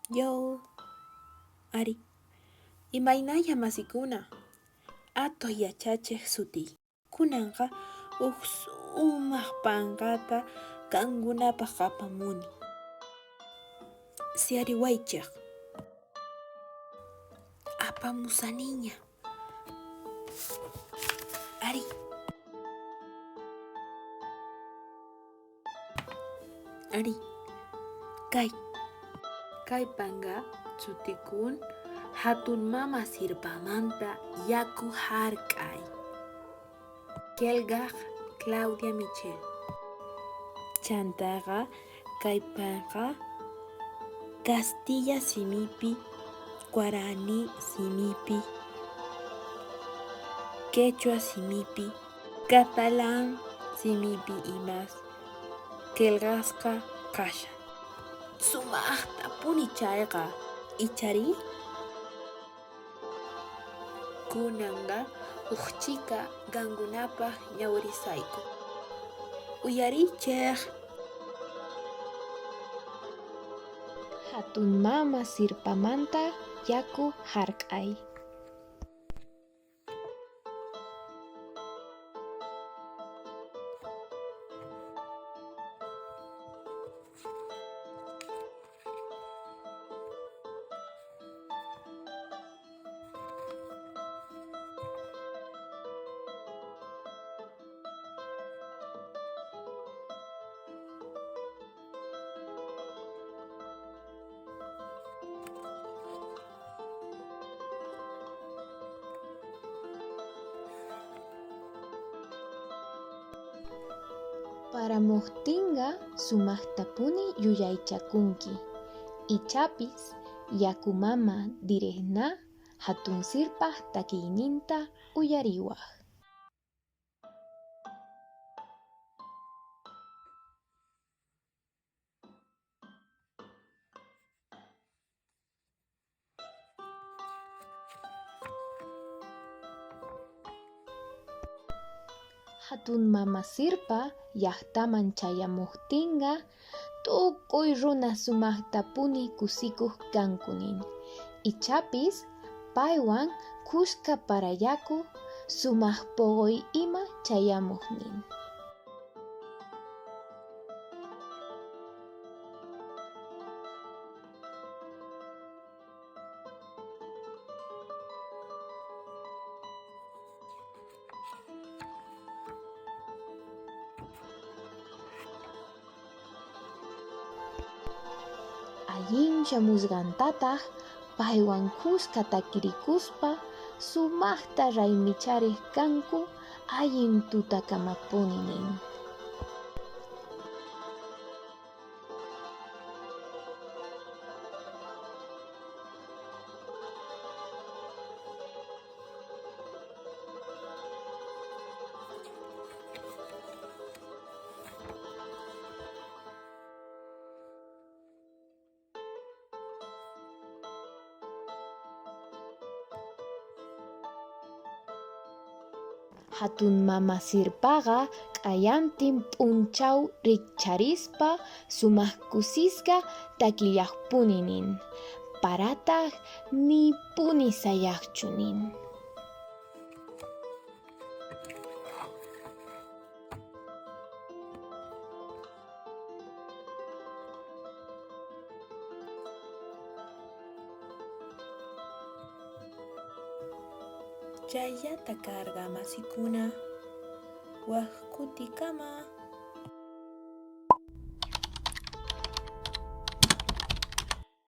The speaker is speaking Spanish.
Yo, Ari, imaynaya masikuna, ato yachachiq suti. Kunanqa sumaq pankata kankunapaq apamuni. Siariwaychaq. Apamusaniña. Ari. Ari, kay panga sutikun hatun mama sirpamanta yaku hark'ay. Kelgaq Claudia Michel. Chantaqa kay panga Castilla simipi, Guarani simipi, Quechua simipi, Catalán simipi imas kelgasqa kashan. Sumaqta punichayqa ichari kunanqa uqchika qankunapaq ñawirisayku. Uyarichiq. Hatun mama sirpamanta yaku hark'ay. Paramuqtinqa sumaqtapuni yuyaychakunki. Ichapis yaku mama direkna hatun sirpaq takiyninta uyariwaq. Hatun mama sirpa llaqtaman chayamuqtinqa tukuy runa sumaqtapuni kusikuq kanku nin. Ichapis paywan kuska parayaku sumaq puquy ima chayamuq nin. Allin shamusqantataq paywan kuska takirikuspa sumaqta raymichariq kanku allin tutakamapuni nin. Hatun mama sirpaqa k'ayantin p'unchaw rikcharispa sumaq kusisqa takillaqpuni nin. Parataq nipuni sayaqchu nin. Chayllata karqa masikuna, waq kutikama.